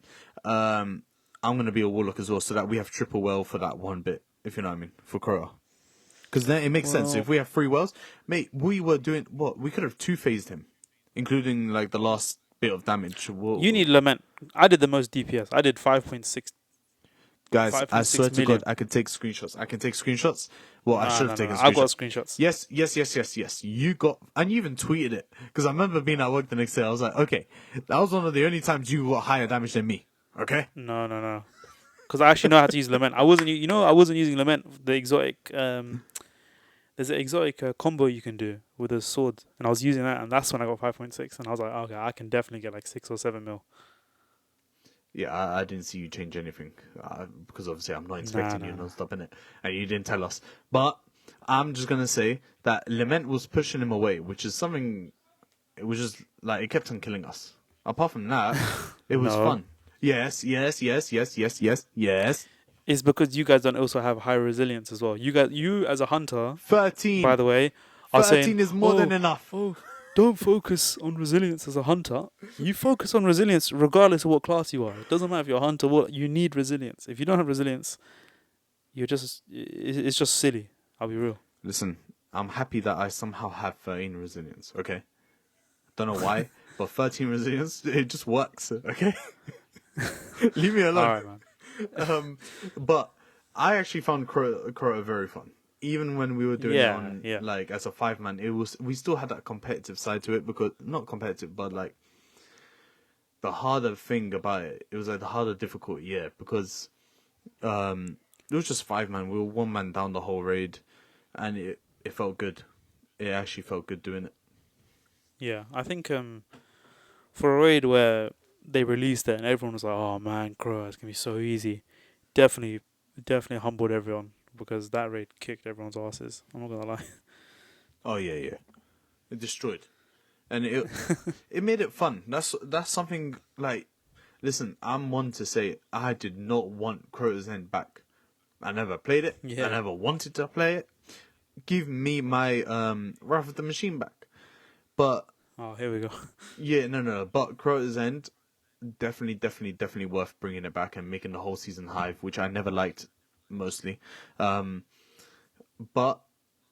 I'm gonna be a warlock as well, so that we have triple well for that one bit, if you know what I mean, for Crota. Because then it makes sense. Well, If we have 3 wells, mate, we were doing what? We could have 2-phased him, including like the last bit of damage. you need lament. I did the most DPS. I did 5.6 Guys, I swear to million. God, I can take screenshots. Well, I should have taken I've got screenshots. screenshots. Yes. You got, and you even tweeted it. Because I remember being at work the next day. I was like, okay, that was one of the only times you got higher damage than me. Okay? No. Because I actually know how to use lament. I wasn't using lament. The exotic, there's an exotic combo you can do with a sword, and I was using that, and that's when I got 5.6, and I was like, okay, I can definitely get like 6 or 7 mil. Yeah, I didn't see you change anything. Because obviously I'm not inspecting you non-stop, innit? And you didn't tell us. But I'm just gonna say that Lament was pushing him away, which is something. It was just like it kept on killing us. Apart from that, it was No. fun. Yes, yes, yes, yes, yes, yes, yes. It's because you guys don't also have high resilience as well. You as a hunter, by 13. the way, are saying, 13 is more than "Oh, enough. oh, don't focus on resilience as a hunter. You focus on resilience regardless of what class you are. It doesn't matter if you're a hunter. What you need resilience. If you don't have resilience, it's just silly. I'll be real. Listen, I'm happy that I somehow have 13 resilience, okay? Don't know why, but 13 resilience, it just works, okay? Leave me All alone. right, man. But I actually found Crota very fun. Even when we were doing it Yeah, on, yeah, like, as a 5-man, we still had that competitive side to it because, not competitive, but like, the harder thing about it, it was like the harder difficult, yeah, because, it was just 5-man. We were 1 man down the whole raid, and it felt good. It actually felt good doing it. yeah. I think for a raid where they released it and everyone was like, "Oh man, Crow, it's gonna be so easy." Definitely, definitely humbled everyone because that raid kicked everyone's asses. I'm not gonna lie. Oh yeah, yeah. It destroyed, and it made it fun. That's something like. Listen, I'm one to say I did not want Crota's End back. I never played it. I Yeah. never wanted to play it. Give me my Wrath of the Machine back. But Oh, here we go. yeah, no. But Crota's End, definitely worth bringing it back and making the whole season Hive, which I never liked mostly. Um, but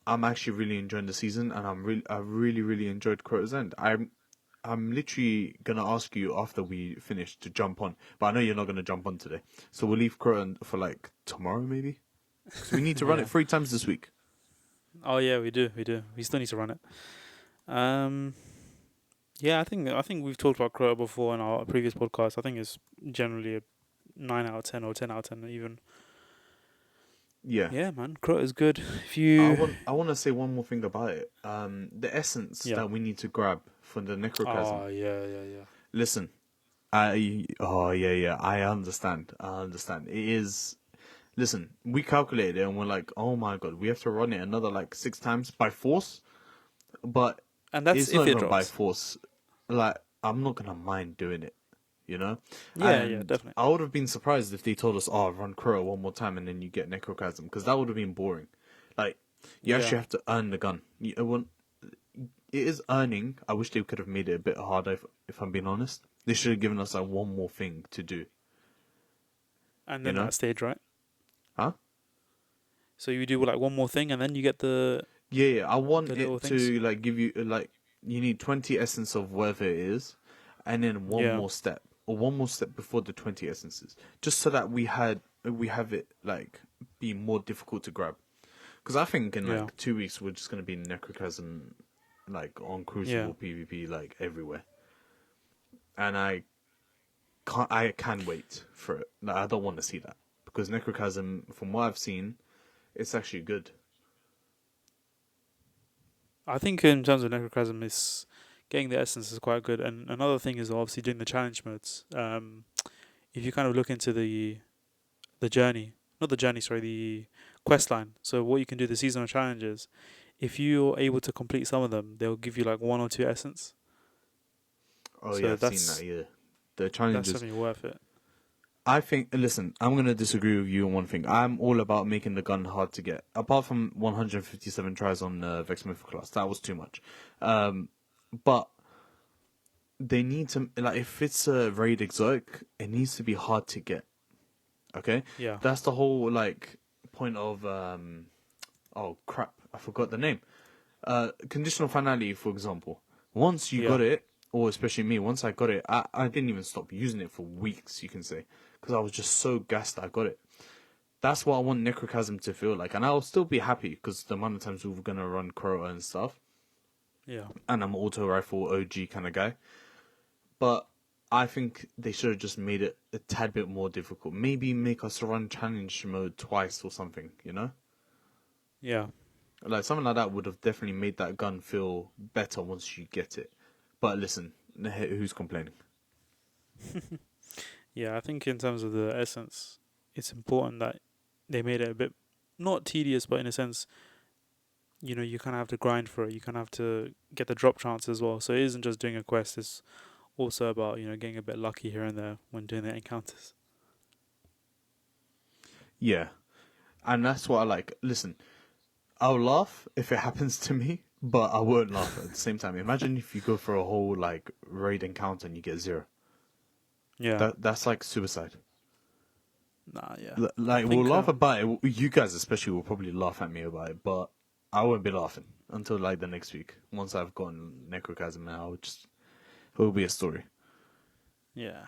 I'm actually really enjoying the season, and I really enjoyed Crota's End. I'm literally gonna ask you after we finish to jump on, but I know you're not gonna jump on today, so we'll leave Crota for like tomorrow maybe, because we need to run it Yeah. 3 times this week. Oh yeah, we do. We do. We still need to run it. Um. Yeah, I think we've talked about Crow before in our previous podcast. I think it's generally a 9 out of 10 or 10 out of 10 even. Yeah, Yeah, man, Crow is good. If you, I want to say one more thing about it. The essence yeah. that we need to grab for the necrochasm. Oh yeah, yeah, yeah. Listen, yeah, I understand. It is. Listen, we calculated it and we're like, oh my god, we have to run it another like 6 times by force, but And that's it's not if it even by drops. force. Like, I'm not gonna mind doing it, you know? Yeah, yeah, And definitely. I would have been surprised if they told us, oh, run Crow 1 more time and then you get Necrochasm, because that would have been boring. Like, you Yeah, actually have to earn the gun. It is earning. I wish they could have made it a bit harder, if I'm being honest. They should have given us like one more thing to do, and you then know? that stage, right? Huh? So you do like one more thing, and then you get Yeah. I want the little it things. to like give you like you need 20 essence of whatever it is, and then one Yeah, more step or one more step before the 20 essences, just so that we have it like be more difficult to grab. Because I think in yeah, like 2 weeks we're just gonna be Necrochasm like on yeah. Crucible PvP like everywhere, and I can wait for it. Like, I don't want to see that because Necrochasm, from what I've seen, it's actually good. I think in terms of necroclasm, is getting the essence is quite good. And another thing is obviously doing the challenge modes. If you kind of look into the journey, not the journey, sorry, the quest line. So what you can do, the seasonal challenges, if you're able to complete some of them, they'll give you like 1 or 2 essence. Oh yeah, So I've seen that. Yeah, the that's challenges. definitely worth it. I think. Listen, I'm gonna disagree with you on one thing. I'm all about making the gun hard to get. Apart from 157 tries on Vex Mythic class, that was too much. But they need to like if it's a raid exotic, it needs to be hard to get. Okay, Yeah, that's the whole like point of oh crap, I forgot the name. Conditional finality, for example. Once you yeah, got it, or especially me, once I got it, I didn't even stop using it for weeks, you can say, because I was just so gassed that I got it. That's what I want Necrochasm to feel like, and I'll still be happy because the amount of times we're gonna run Crota and stuff, yeah, and I'm an auto rifle OG kind of guy. But I think they should have just made it a tad bit more difficult. Maybe make us run challenge mode twice or something, you know? yeah, Like something like that would have definitely made that gun feel better once you get it. But listen, who's complaining? yeah. I think in terms of the essence, it's important that they made it a bit not tedious, but in a sense, you kind of have to grind for it. You kind of have to get the drop chance as well. So it isn't just doing a quest. It's also about getting a bit lucky here and there when doing the encounters. Yeah, and that's what I like. Listen, I'll laugh if it happens to me, but I won't laugh at the same time. Imagine if you go for a whole like raid encounter and you get 0. Yeah. That's like suicide. Nah. Yeah. I Like we'll think. laugh about it. You guys especially will probably laugh at me about it, but I won't be laughing until like the next week. Once I've gotten Necrochasm, it will be a story. Yeah.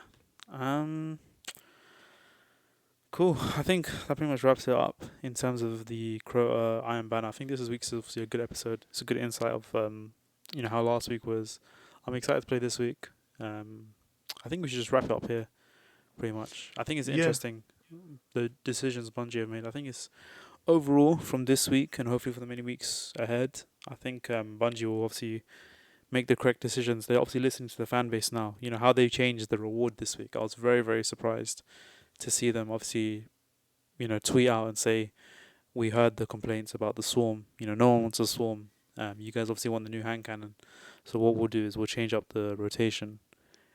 Cool. I think that pretty much wraps it up in terms of the Iron Banner. I think this week's obviously a good episode. It's a good insight of how last week was. I'm excited to play this week. I think we should just wrap it up here, pretty much. I think it's interesting the decisions Bungie have made. I think it's overall from this week and hopefully for the many weeks ahead. I think Bungie will obviously make the correct decisions. They're obviously listening to the fan base now. How they changed the reward this week. I was very, very surprised to see them obviously, tweet out and say, we heard the complaints about the swarm. No one wants a swarm. You guys obviously want the new hand cannon. So what we'll do is we'll change up the rotation.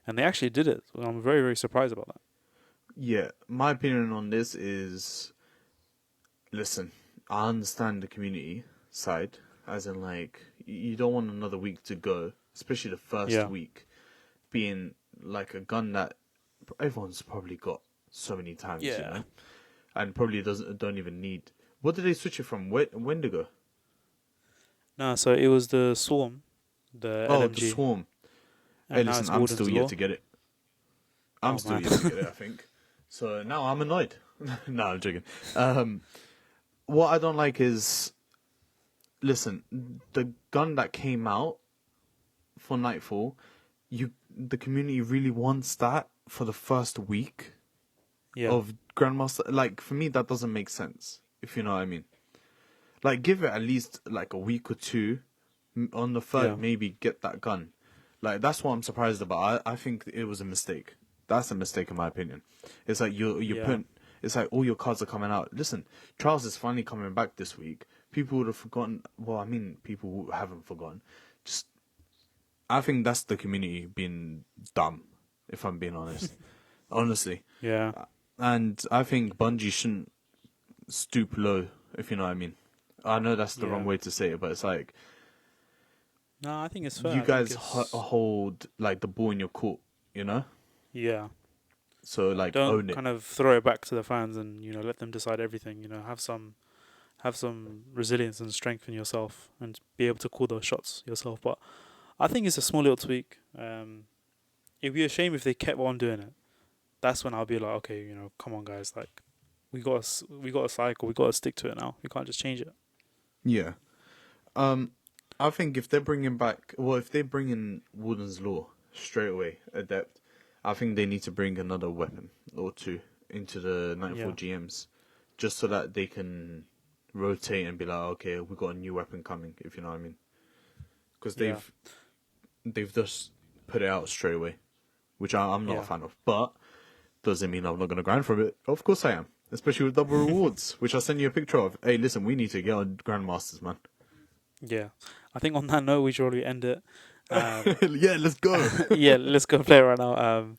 And they actually did it. I'm very, very surprised about that. Yeah, my opinion on this is, listen, I understand the community side, as in like, you don't want another week to go, especially the first week, being like a gun that everyone's probably got so many times, and probably don't even need. What did they switch it from? Wendigo? No, so it was the swarm, the LMG. The swarm. And hey, now listen, it's I'm Warden's still Law. yet to get it. I'm still yet to get it, I think. So now I'm annoyed. No, I'm joking. What I don't like is, listen, the gun that came out for Nightfall, the community really wants that for the first week of Grandmaster. Like, for me, that doesn't make sense, if you know what I mean. Like, give it at least like a week or two. On the third, maybe get that gun. Like, that's what I'm surprised about. I think it was a mistake. That's a mistake in my opinion. It's like you're putting. It's like all your cards are coming out. Listen, Trials is finally coming back this week. People would have forgotten. Well, I mean, people haven't forgotten. Just, I think that's the community being dumb. If I'm being honest, honestly. Yeah. And I think Bungie shouldn't stoop low. If you know what I mean. I know that's the wrong way to say it, but it's like. No, I think it's fair. You guys hold like the ball in your court, you know? Yeah. So like Don't own it. kind of throw it back to the fans and let them decide everything. Have some resilience and strength in yourself and be able to call those shots yourself. But I think it's a small little tweak. It'd be a shame if they kept on doing it. That's when I'll be like, okay, come on, guys, like we got a cycle, we got to stick to it now. We can't just change it. Yeah. I think if they're bringing in Warden's Law straight away, Adept, I think they need to bring another weapon or two into the Nightfall GMs, just so that they can rotate and be like, okay, we got a new weapon coming, if you know what I mean. Because they've just put it out straight away, which I'm not a fan of. But doesn't mean I'm not going to grind for it. Of course I am, especially with double rewards, which I'll send you a picture of. Hey, listen, we need to get on Grandmasters, man. Yeah, I think on that note we should already end it. Yeah, let's go. Let's go play right now.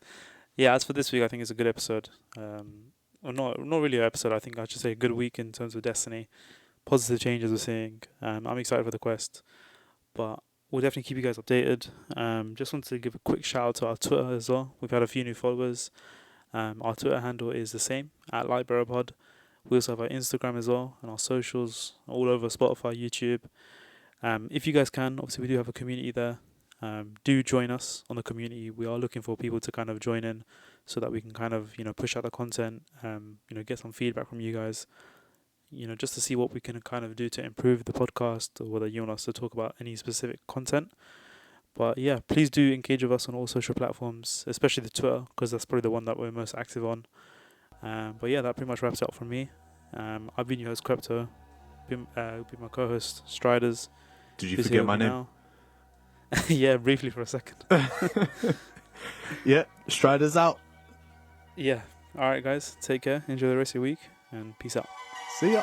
As for this week, I think it's a good episode. Or not really an episode. I think I should say a good week in terms of Destiny. Positive changes we're seeing. I'm excited for the quest, but we'll definitely keep you guys updated. Just wanted to give a quick shout out to our Twitter as well. We've had a few new followers. Our Twitter handle is the same, at LightBearerPod. We also have our Instagram as well, and our socials all over Spotify, YouTube. If you guys can, obviously we do have a community there. Do join us on the community. We are looking for people to kind of join in so that we can kind of, push out the content, get some feedback from you guys, just to see what we can kind of do to improve the podcast or whether you want us to talk about any specific content. But yeah, please do engage with us on all social platforms, especially the Twitter, because that's probably the one that we're most active on. But yeah, that pretty much wraps it up from me. I've been your host, Crypto. Been my co-host, Striders. Did you forget my name? Now. Yeah, briefly for a second. Yeah, Striders out. Yeah. All right, guys. Take care. Enjoy the rest of your week, and peace out. See ya.